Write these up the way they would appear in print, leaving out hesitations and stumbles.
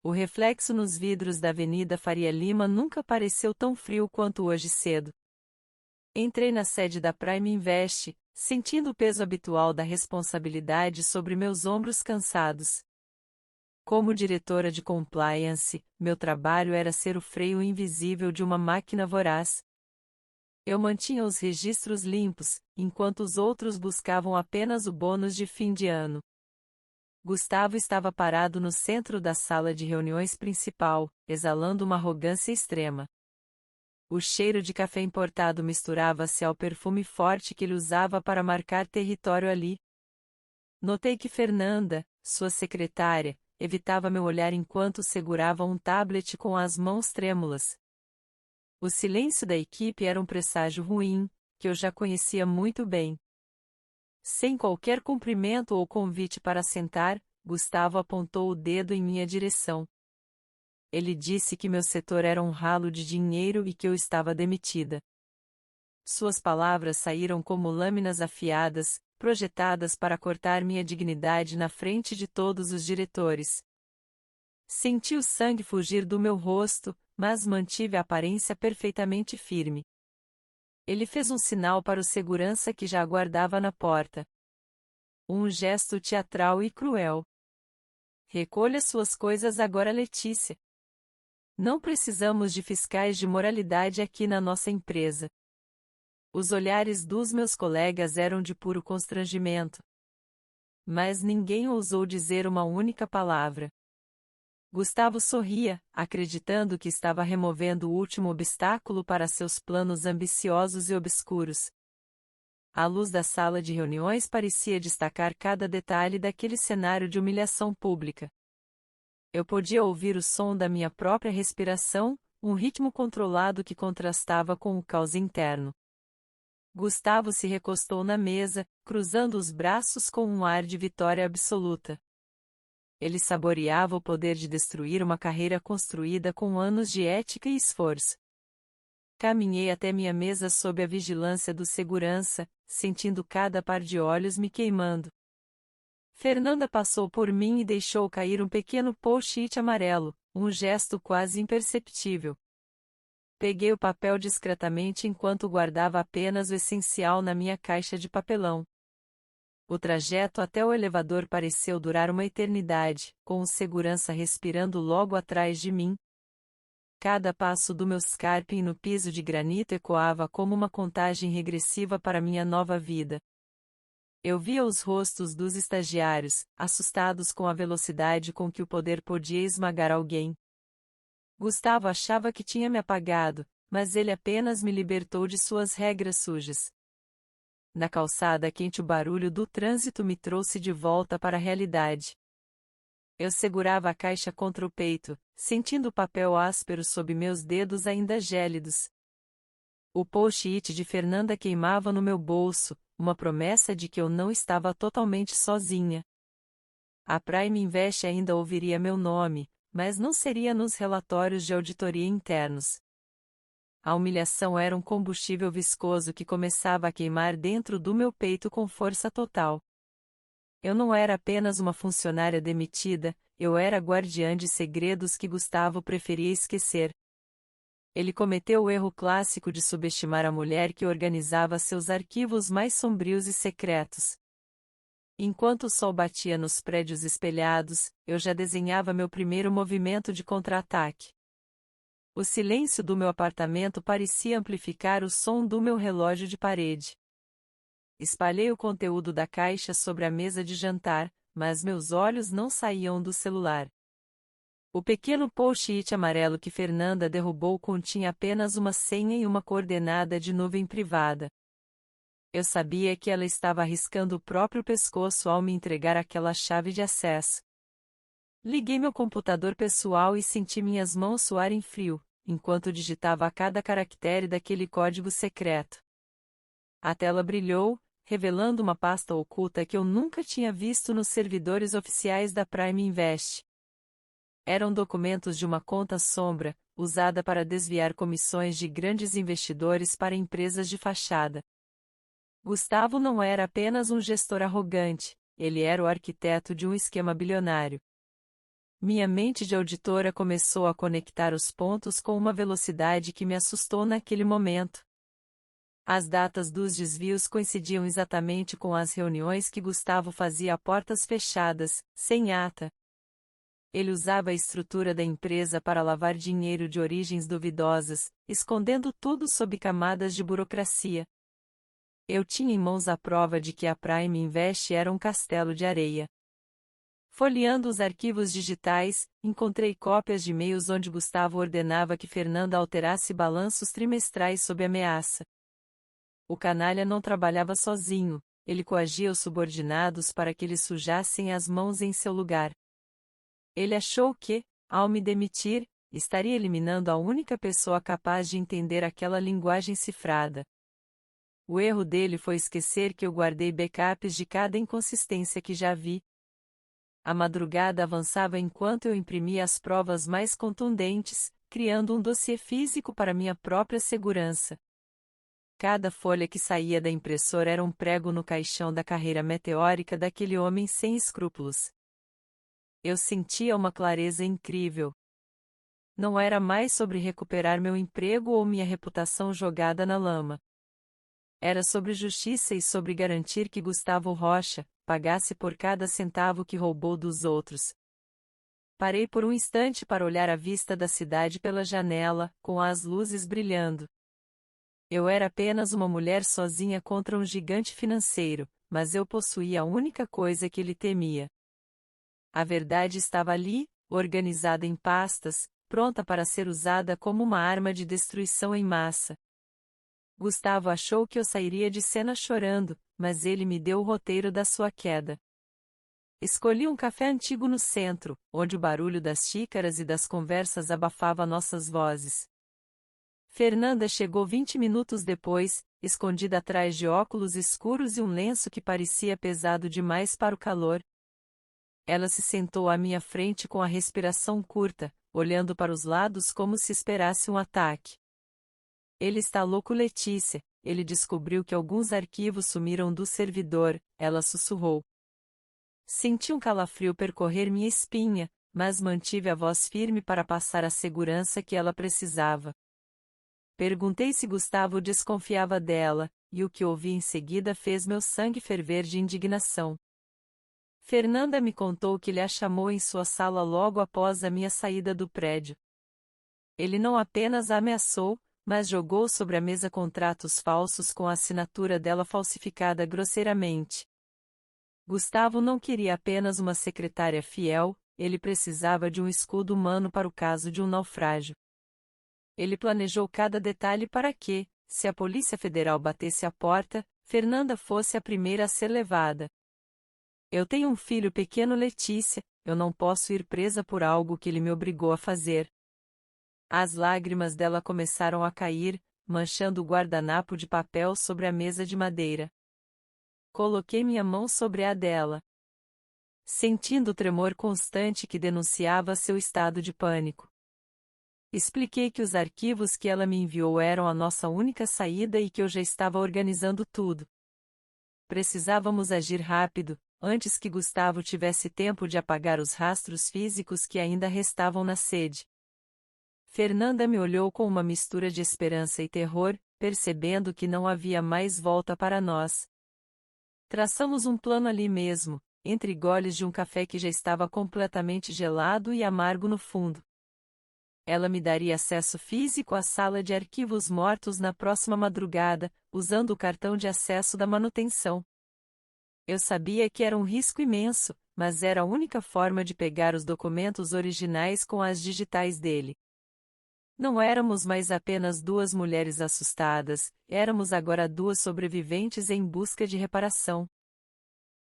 O reflexo nos vidros da Avenida Faria Lima nunca pareceu tão frio quanto hoje cedo. Entrei na sede da Prime Invest, sentindo o peso habitual da responsabilidade sobre meus ombros cansados. Como diretora de compliance, meu trabalho era ser o freio invisível de uma máquina voraz. Eu mantinha os registros limpos, enquanto os outros buscavam apenas o bônus de fim de ano. Gustavo estava parado no centro da sala de reuniões principal, exalando uma arrogância extrema. O cheiro de café importado misturava-se ao perfume forte que ele usava para marcar território ali. Notei que Fernanda, sua secretária, evitava meu olhar enquanto segurava um tablet com as mãos trêmulas. O silêncio da equipe era um presságio ruim, que eu já conhecia muito bem. Sem qualquer cumprimento ou convite para sentar, Gustavo apontou o dedo em minha direção. Ele disse que meu setor era um ralo de dinheiro e que eu estava demitida. Suas palavras saíram como lâminas afiadas, projetadas para cortar minha dignidade na frente de todos os diretores. Senti o sangue fugir do meu rosto, mas mantive a aparência perfeitamente firme. Ele fez um sinal para o segurança que já aguardava na porta. Um gesto teatral e cruel. Recolha suas coisas agora, Letícia. Não precisamos de fiscais de moralidade aqui na nossa empresa. Os olhares dos meus colegas eram de puro constrangimento. Mas ninguém ousou dizer uma única palavra. Gustavo sorria, acreditando que estava removendo o último obstáculo para seus planos ambiciosos e obscuros. A luz da sala de reuniões parecia destacar cada detalhe daquele cenário de humilhação pública. Eu podia ouvir o som da minha própria respiração, um ritmo controlado que contrastava com o caos interno. Gustavo se recostou na mesa, cruzando os braços com um ar de vitória absoluta. Ele saboreava o poder de destruir uma carreira construída com anos de ética e esforço. Caminhei até minha mesa sob a vigilância do segurança, sentindo cada par de olhos me queimando. Fernanda passou por mim e deixou cair um pequeno post-it amarelo, um gesto quase imperceptível. Peguei o papel discretamente enquanto guardava apenas o essencial na minha caixa de papelão. O trajeto até o elevador pareceu durar uma eternidade, com o segurança respirando logo atrás de mim. Cada passo do meu Scarpin no piso de granito ecoava como uma contagem regressiva para minha nova vida. Eu via os rostos dos estagiários, assustados com a velocidade com que o poder podia esmagar alguém. Gustavo achava que tinha me apagado, mas ele apenas me libertou de suas regras sujas. Na calçada quente o barulho do trânsito me trouxe de volta para a realidade. Eu segurava a caixa contra o peito, sentindo o papel áspero sob meus dedos ainda gélidos. O post-it de Fernanda queimava no meu bolso, uma promessa de que eu não estava totalmente sozinha. A Prime Invest ainda ouviria meu nome, mas não seria nos relatórios de auditoria internos. A humilhação era um combustível viscoso que começava a queimar dentro do meu peito com força total. Eu não era apenas uma funcionária demitida, eu era guardiã de segredos que Gustavo preferia esquecer. Ele cometeu o erro clássico de subestimar a mulher que organizava seus arquivos mais sombrios e secretos. Enquanto o sol batia nos prédios espelhados, eu já desenhava meu primeiro movimento de contra-ataque. O silêncio do meu apartamento parecia amplificar o som do meu relógio de parede. Espalhei o conteúdo da caixa sobre a mesa de jantar, mas meus olhos não saíam do celular. O pequeno post-it amarelo que Fernanda derrubou continha apenas uma senha e uma coordenada de nuvem privada. Eu sabia que ela estava arriscando o próprio pescoço ao me entregar aquela chave de acesso. Liguei meu computador pessoal e senti minhas mãos suarem frio, enquanto digitava cada caractere daquele código secreto. A tela brilhou, revelando uma pasta oculta que eu nunca tinha visto nos servidores oficiais da Prime Invest. Eram documentos de uma conta sombra, usada para desviar comissões de grandes investidores para empresas de fachada. Gustavo não era apenas um gestor arrogante, ele era o arquiteto de um esquema bilionário. Minha mente de auditora começou a conectar os pontos com uma velocidade que me assustou naquele momento. As datas dos desvios coincidiam exatamente com as reuniões que Gustavo fazia a portas fechadas, sem ata. Ele usava a estrutura da empresa para lavar dinheiro de origens duvidosas, escondendo tudo sob camadas de burocracia. Eu tinha em mãos a prova de que a Prime Invest era um castelo de areia. Folheando os arquivos digitais, encontrei cópias de e-mails onde Gustavo ordenava que Fernanda alterasse balanços trimestrais sob ameaça. O canalha não trabalhava sozinho, ele coagia os subordinados para que eles sujassem as mãos em seu lugar. Ele achou que, ao me demitir, estaria eliminando a única pessoa capaz de entender aquela linguagem cifrada. O erro dele foi esquecer que eu guardei backups de cada inconsistência que já vi. A madrugada avançava enquanto eu imprimia as provas mais contundentes, criando um dossiê físico para minha própria segurança. Cada folha que saía da impressora era um prego no caixão da carreira meteórica daquele homem sem escrúpulos. Eu sentia uma clareza incrível. Não era mais sobre recuperar meu emprego ou minha reputação jogada na lama. Era sobre justiça e sobre garantir que Gustavo Rocha pagasse por cada centavo que roubou dos outros. Parei por um instante para olhar a vista da cidade pela janela, com as luzes brilhando. Eu era apenas uma mulher sozinha contra um gigante financeiro, mas eu possuía a única coisa que ele temia. A verdade estava ali, organizada em pastas, pronta para ser usada como uma arma de destruição em massa. Gustavo achou que eu sairia de cena chorando, mas ele me deu o roteiro da sua queda. Escolhi um café antigo no centro, onde o barulho das xícaras e das conversas abafava nossas vozes. Fernanda chegou 20 minutos depois, escondida atrás de óculos escuros e um lenço que parecia pesado demais para o calor. Ela se sentou à minha frente com a respiração curta, olhando para os lados como se esperasse um ataque. Ele está louco, Letícia. Ele descobriu que alguns arquivos sumiram do servidor, ela sussurrou. Senti um calafrio percorrer minha espinha, mas mantive a voz firme para passar a segurança que ela precisava. Perguntei se Gustavo desconfiava dela, e o que ouvi em seguida fez meu sangue ferver de indignação. Fernanda me contou que ele a chamou em sua sala logo após a minha saída do prédio. Ele não apenas a ameaçou, mas jogou sobre a mesa contratos falsos com a assinatura dela falsificada grosseiramente. Gustavo não queria apenas uma secretária fiel, ele precisava de um escudo humano para o caso de um naufrágio. Ele planejou cada detalhe para que, se a Polícia Federal batesse à porta, Fernanda fosse a primeira a ser levada. Eu tenho um filho pequeno, Letícia, eu não posso ir presa por algo que ele me obrigou a fazer. As lágrimas dela começaram a cair, manchando o guardanapo de papel sobre a mesa de madeira. Coloquei minha mão sobre a dela. Sentindo o tremor constante que denunciava seu estado de pânico. Expliquei que os arquivos que ela me enviou eram a nossa única saída e que eu já estava organizando tudo. Precisávamos agir rápido, antes que Gustavo tivesse tempo de apagar os rastros físicos que ainda restavam na sede. Fernanda me olhou com uma mistura de esperança e terror, percebendo que não havia mais volta para nós. Traçamos um plano ali mesmo, entre goles de um café que já estava completamente gelado e amargo no fundo. Ela me daria acesso físico à sala de arquivos mortos na próxima madrugada, usando o cartão de acesso da manutenção. Eu sabia que era um risco imenso, mas era a única forma de pegar os documentos originais com as digitais dele. Não éramos mais apenas duas mulheres assustadas, éramos agora duas sobreviventes em busca de reparação.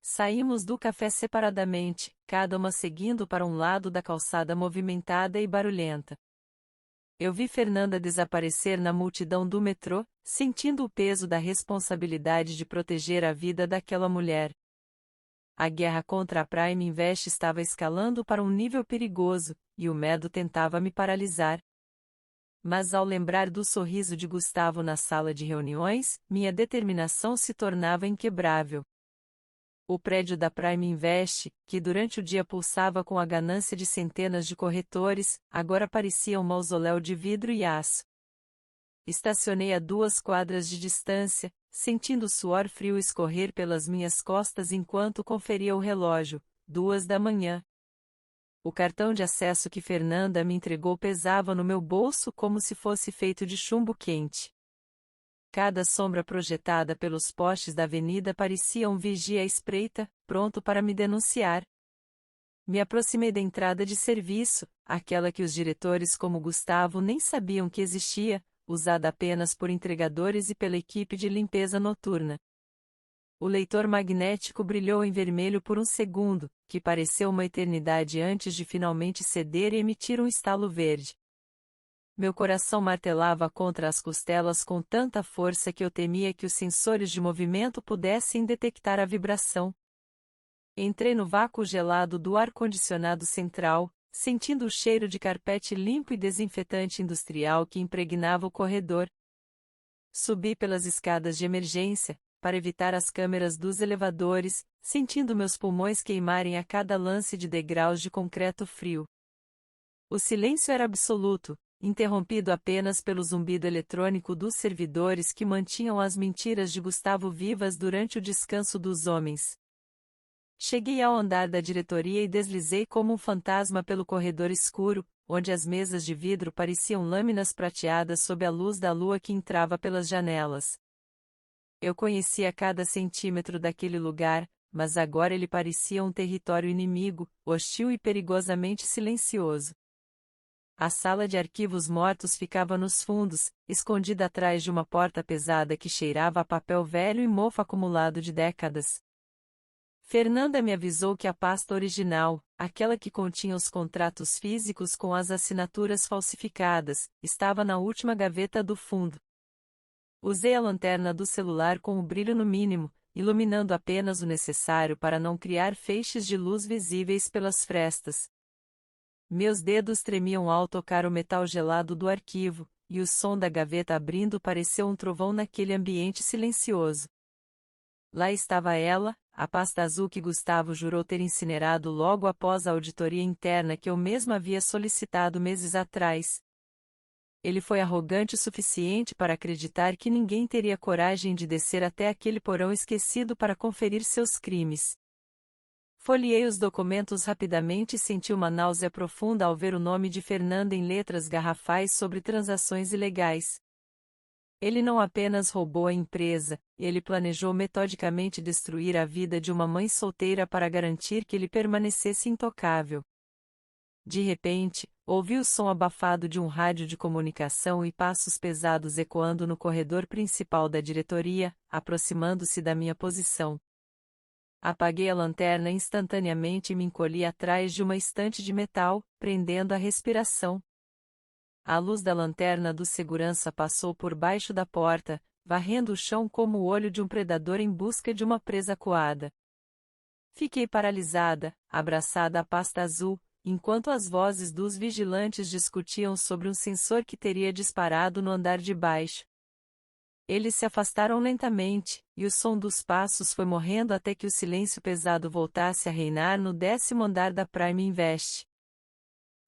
Saímos do café separadamente, cada uma seguindo para um lado da calçada movimentada e barulhenta. Eu vi Fernanda desaparecer na multidão do metrô, sentindo o peso da responsabilidade de proteger a vida daquela mulher. A guerra contra a Prime Invest estava escalando para um nível perigoso, e o medo tentava me paralisar. Mas ao lembrar do sorriso de Gustavo na sala de reuniões, minha determinação se tornava inquebrável. O prédio da Prime Invest, que durante o dia pulsava com a ganância de centenas de corretores, agora parecia um mausoléu de vidro e aço. Estacionei a 2 quadras de distância, sentindo o suor frio escorrer pelas minhas costas enquanto conferia o relógio, 2 da manhã. O cartão de acesso que Fernanda me entregou pesava no meu bolso como se fosse feito de chumbo quente. Cada sombra projetada pelos postes da avenida parecia um vigia à espreita, pronto para me denunciar. Me aproximei da entrada de serviço, aquela que os diretores como Gustavo nem sabiam que existia, usada apenas por entregadores e pela equipe de limpeza noturna. O leitor magnético brilhou em vermelho por um segundo, que pareceu uma eternidade antes de finalmente ceder e emitir um estalo verde. Meu coração martelava contra as costelas com tanta força que eu temia que os sensores de movimento pudessem detectar a vibração. Entrei no vácuo gelado do ar-condicionado central, sentindo o cheiro de carpete limpo e desinfetante industrial que impregnava o corredor. Subi pelas escadas de emergência, para evitar as câmeras dos elevadores, sentindo meus pulmões queimarem a cada lance de degraus de concreto frio. O silêncio era absoluto, interrompido apenas pelo zumbido eletrônico dos servidores que mantinham as mentiras de Gustavo vivas durante o descanso dos homens. Cheguei ao andar da diretoria e deslizei como um fantasma pelo corredor escuro, onde as mesas de vidro pareciam lâminas prateadas sob a luz da lua que entrava pelas janelas. Eu conhecia cada centímetro daquele lugar, mas agora ele parecia um território inimigo, hostil e perigosamente silencioso. A sala de arquivos mortos ficava nos fundos, escondida atrás de uma porta pesada que cheirava a papel velho e mofo acumulado de décadas. Fernanda me avisou que a pasta original, aquela que continha os contratos físicos com as assinaturas falsificadas, estava na última gaveta do fundo. Usei a lanterna do celular com o brilho no mínimo, iluminando apenas o necessário para não criar feixes de luz visíveis pelas frestas. Meus dedos tremiam ao tocar o metal gelado do arquivo, e o som da gaveta abrindo pareceu um trovão naquele ambiente silencioso. Lá estava ela, a pasta azul que Gustavo jurou ter incinerado logo após a auditoria interna que eu mesmo havia solicitado meses atrás. Ele foi arrogante o suficiente para acreditar que ninguém teria coragem de descer até aquele porão esquecido para conferir seus crimes. Folheei os documentos rapidamente e senti uma náusea profunda ao ver o nome de Fernanda em letras garrafais sobre transações ilegais. Ele não apenas roubou a empresa, ele planejou metodicamente destruir a vida de uma mãe solteira para garantir que ele permanecesse intocável. De repente, ouvi o som abafado de um rádio de comunicação e passos pesados ecoando no corredor principal da diretoria, aproximando-se da minha posição. Apaguei a lanterna instantaneamente e me encolhi atrás de uma estante de metal, prendendo a respiração. A luz da lanterna do segurança passou por baixo da porta, varrendo o chão como o olho de um predador em busca de uma presa coada. Fiquei paralisada, abraçada à pasta azul, enquanto as vozes dos vigilantes discutiam sobre um sensor que teria disparado no andar de baixo. Eles se afastaram lentamente, e o som dos passos foi morrendo até que o silêncio pesado voltasse a reinar no 10º andar da Prime Invest.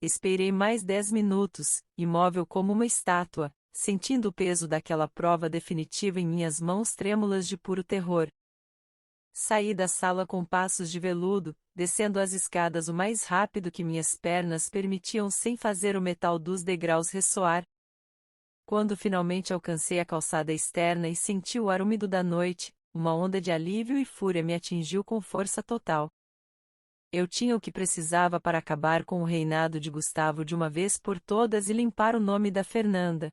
Esperei mais 10 minutos, imóvel como uma estátua, sentindo o peso daquela prova definitiva em minhas mãos trêmulas de puro terror. Saí da sala com passos de veludo, descendo as escadas o mais rápido que minhas pernas permitiam sem fazer o metal dos degraus ressoar. Quando finalmente alcancei a calçada externa e senti o ar úmido da noite, uma onda de alívio e fúria me atingiu com força total. Eu tinha o que precisava para acabar com o reinado de Gustavo de uma vez por todas e limpar o nome da Fernanda.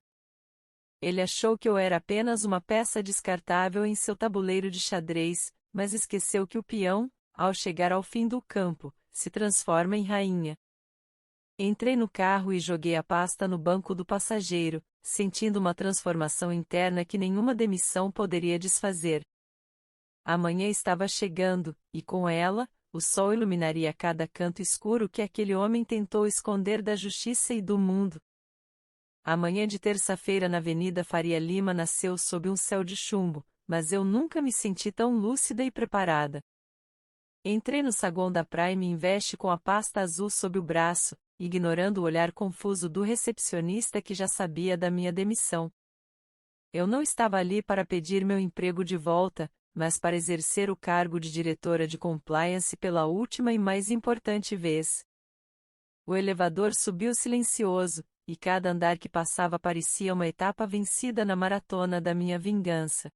Ele achou que eu era apenas uma peça descartável em seu tabuleiro de xadrez, mas esqueceu que o peão, ao chegar ao fim do campo, se transforma em rainha. Entrei no carro e joguei a pasta no banco do passageiro, sentindo uma transformação interna que nenhuma demissão poderia desfazer. A manhã estava chegando, e com ela, o sol iluminaria cada canto escuro que aquele homem tentou esconder da justiça e do mundo. A manhã de terça-feira na Avenida Faria Lima nasceu sob um céu de chumbo, mas eu nunca me senti tão lúcida e preparada. Entrei no saguão da Prime Invest com a pasta azul sob o braço, ignorando o olhar confuso do recepcionista que já sabia da minha demissão. Eu não estava ali para pedir meu emprego de volta, mas para exercer o cargo de diretora de compliance pela última e mais importante vez. O elevador subiu silencioso, e cada andar que passava parecia uma etapa vencida na maratona da minha vingança.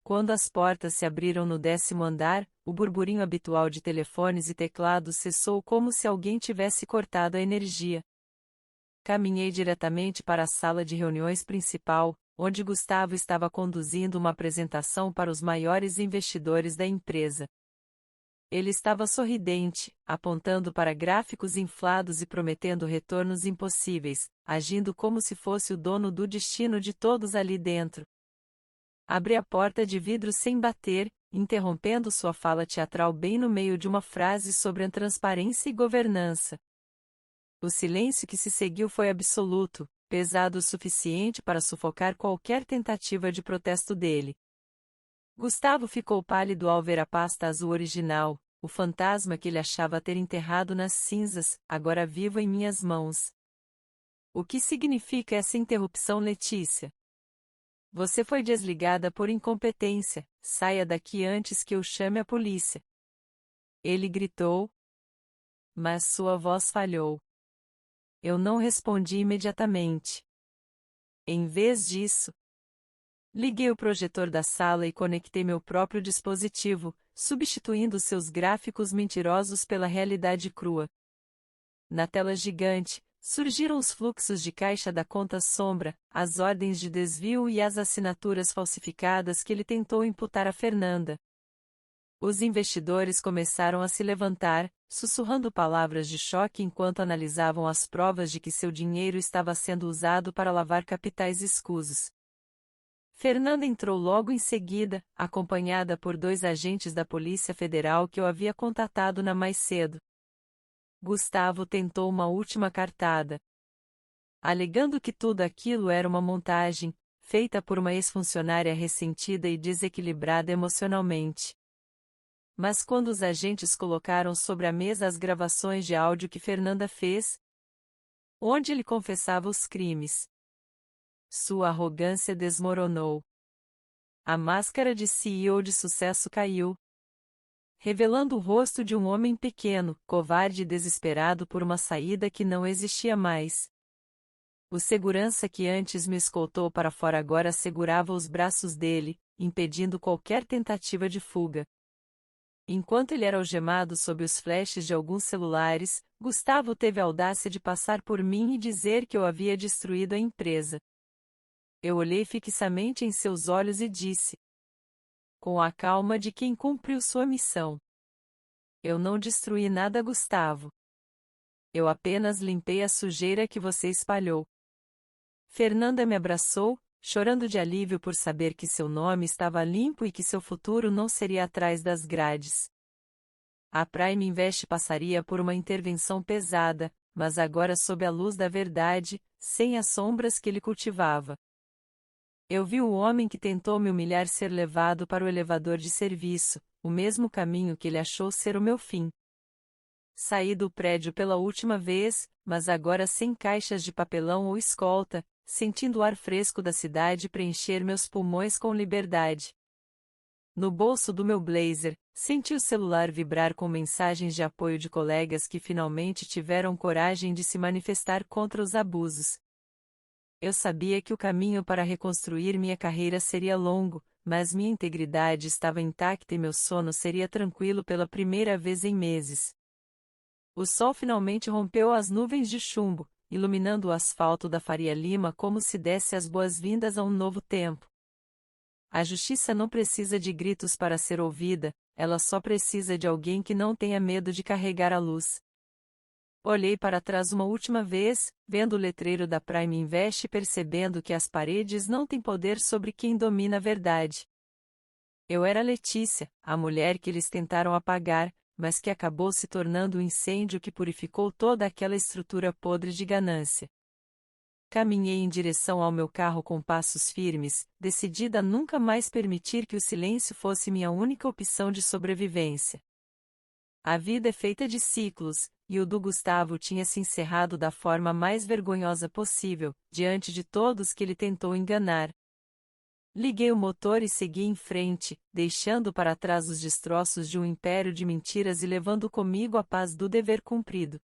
Quando as portas se abriram no 10º andar, o burburinho habitual de telefones e teclados cessou como se alguém tivesse cortado a energia. Caminhei diretamente para a sala de reuniões principal, onde Gustavo estava conduzindo uma apresentação para os maiores investidores da empresa. Ele estava sorridente, apontando para gráficos inflados e prometendo retornos impossíveis, agindo como se fosse o dono do destino de todos ali dentro. Abri a porta de vidro sem bater, interrompendo sua fala teatral bem no meio de uma frase sobre a transparência e governança. O silêncio que se seguiu foi absoluto, pesado o suficiente para sufocar qualquer tentativa de protesto dele. Gustavo ficou pálido ao ver a pasta azul original, o fantasma que ele achava ter enterrado nas cinzas, agora vivo em minhas mãos. O que significa essa interrupção, Letícia? Você foi desligada por incompetência, saia daqui antes que eu chame a polícia. Ele gritou. Mas sua voz falhou. Eu não respondi imediatamente. Em vez disso, liguei o projetor da sala e conectei meu próprio dispositivo, substituindo seus gráficos mentirosos pela realidade crua. Na tela gigante, surgiram os fluxos de caixa da conta sombra, as ordens de desvio e as assinaturas falsificadas que ele tentou imputar a Fernanda. Os investidores começaram a se levantar, sussurrando palavras de choque enquanto analisavam as provas de que seu dinheiro estava sendo usado para lavar capitais escusos. Fernanda entrou logo em seguida, acompanhada por 2 agentes da Polícia Federal que eu havia contatado mais cedo. Gustavo tentou uma última cartada. Alegando que tudo aquilo era uma montagem, feita por uma ex-funcionária ressentida e desequilibrada emocionalmente. Mas quando os agentes colocaram sobre a mesa as gravações de áudio que Fernanda fez, onde ele confessava os crimes, sua arrogância desmoronou. A máscara de CEO de sucesso caiu, revelando o rosto de um homem pequeno, covarde e desesperado por uma saída que não existia mais. O segurança que antes me escoltou para fora agora segurava os braços dele, impedindo qualquer tentativa de fuga. Enquanto ele era algemado sob os flashes de alguns celulares, Gustavo teve a audácia de passar por mim e dizer que eu havia destruído a empresa. Eu olhei fixamente em seus olhos e disse, com a calma de quem cumpriu sua missão: eu não destruí nada, Gustavo. Eu apenas limpei a sujeira que você espalhou. Fernanda me abraçou, chorando de alívio por saber que seu nome estava limpo e que seu futuro não seria atrás das grades. A Prime Invest passaria por uma intervenção pesada, mas agora sob a luz da verdade, sem as sombras que ele cultivava. Eu vi o homem que tentou me humilhar ser levado para o elevador de serviço, o mesmo caminho que ele achou ser o meu fim. Saí do prédio pela última vez, mas agora sem caixas de papelão ou escolta, sentindo o ar fresco da cidade preencher meus pulmões com liberdade. No bolso do meu blazer, senti o celular vibrar com mensagens de apoio de colegas que finalmente tiveram coragem de se manifestar contra os abusos. Eu sabia que o caminho para reconstruir minha carreira seria longo, mas minha integridade estava intacta e meu sono seria tranquilo pela primeira vez em meses. O sol finalmente rompeu as nuvens de chumbo, iluminando o asfalto da Faria Lima como se desse as boas-vindas a um novo tempo. A justiça não precisa de gritos para ser ouvida, ela só precisa de alguém que não tenha medo de carregar a luz. Olhei para trás uma última vez, vendo o letreiro da Prime Invest e percebendo que as paredes não têm poder sobre quem domina a verdade. Eu era Letícia, a mulher que eles tentaram apagar, mas que acabou se tornando o incêndio que purificou toda aquela estrutura podre de ganância. Caminhei em direção ao meu carro com passos firmes, decidida a nunca mais permitir que o silêncio fosse minha única opção de sobrevivência. A vida é feita de ciclos, e o do Gustavo tinha se encerrado da forma mais vergonhosa possível, diante de todos que ele tentou enganar. Liguei o motor e segui em frente, deixando para trás os destroços de um império de mentiras e levando comigo a paz do dever cumprido.